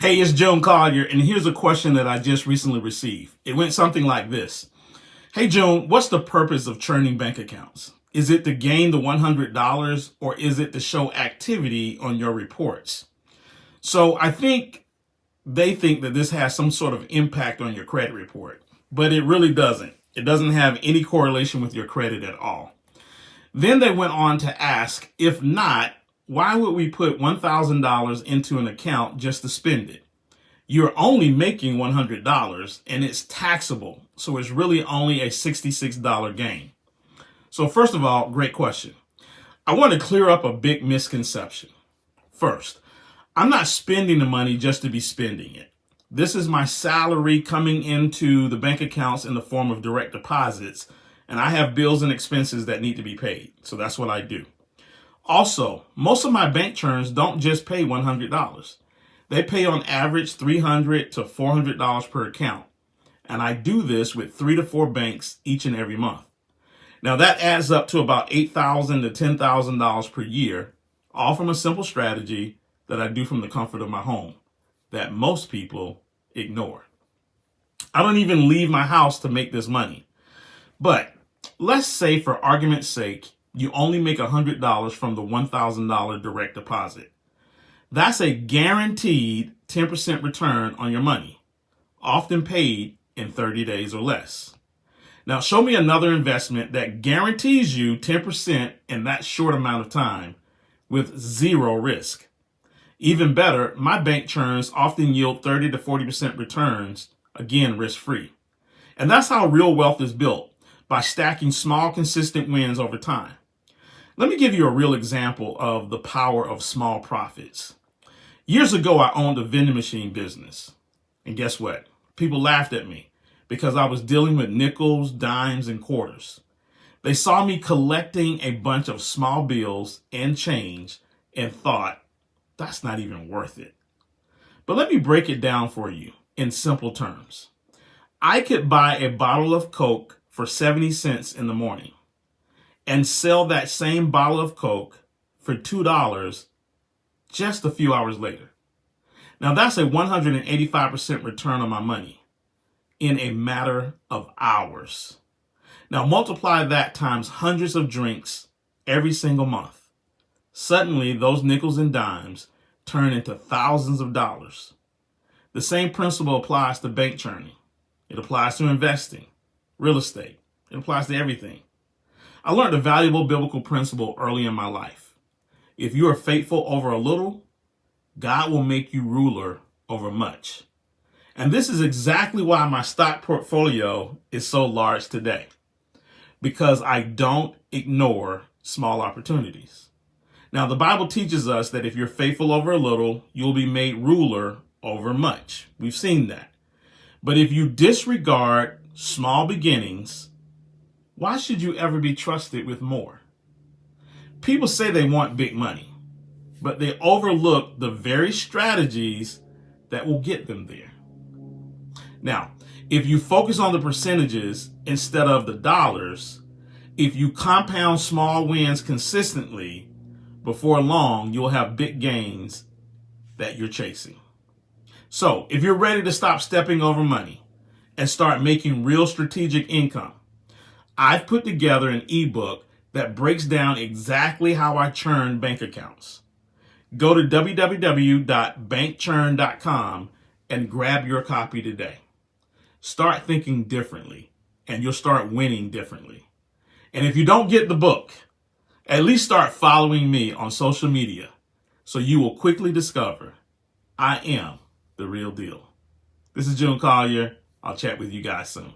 Hey, it's Joan Collier, and here's a question that I just recently received. It went something like this. Hey, Joan, what's the purpose of churning bank accounts? Is it to gain the $100 or is it to show activity on your reports? So I think they think that this has some sort of impact on your credit report, but it really doesn't. It doesn't have any correlation with your credit at all. Then they went on to ask, if not, why would we put $1,000 into an account just to spend it? You're only making $100 and it's taxable. So it's really only a $66 gain. So first of all, great question. I want to clear up a big misconception. First, I'm not spending the money just to be spending it. This is my salary coming into the bank accounts in the form of direct deposits, and I have bills and expenses that need to be paid. So that's what I do. Also, most of my bank churns don't just pay $100. They pay on average $300 to $400 per account. And I do this with 3 to 4 banks each and every month. Now that adds up to about $8,000 to $10,000 per year, all from a simple strategy that I do from the comfort of my home that most people ignore. I don't even leave my house to make this money. But let's say, for argument's sake, you only make $100 from the $1,000 direct deposit. That's a guaranteed 10% return on your money, often paid in 30 days or less. Now, show me another investment that guarantees you 10% in that short amount of time with zero risk. Even better, my bank churns often yield 30 to 40% returns, again, risk-free. And that's how real wealth is built, by stacking small, consistent wins over time. Let me give you a real example of the power of small profits. Years ago, I owned a vending machine business. And guess what? People laughed at me because I was dealing with nickels, dimes, and quarters. They saw me collecting a bunch of small bills and change and thought, that's not even worth it. But let me break it down for you in simple terms. I could buy a bottle of Coke for 70 cents in the morning and sell that same bottle of Coke for $2 just a few hours later. Now that's a 185% return on my money in a matter of hours. Now multiply that times hundreds of drinks every single month. Suddenly those nickels and dimes turn into thousands of dollars. The same principle applies to bank churning. It applies to investing, real estate. It applies to everything. I learned a valuable biblical principle early in my life. If you are faithful over a little, God will make you ruler over much. And this is exactly why my stock portfolio is so large today, because I don't ignore small opportunities. Now, the Bible teaches us that if you're faithful over a little, you'll be made ruler over much. We've seen that. But if you disregard small beginnings, why should you ever be trusted with more? People say they want big money, but they overlook the very strategies that will get them there. Now, if you focus on the percentages instead of the dollars, if you compound small wins consistently, before long, you'll have big gains that you're chasing. So if you're ready to stop stepping over money and start making real strategic income, I've put together an ebook that breaks down exactly how I churn bank accounts. Go to www.bankchurn.com and grab your copy today. Start thinking differently, and you'll start winning differently. And if you don't get the book, at least start following me on social media so you will quickly discover I am the real deal. This is June Collier. I'll chat with you guys soon.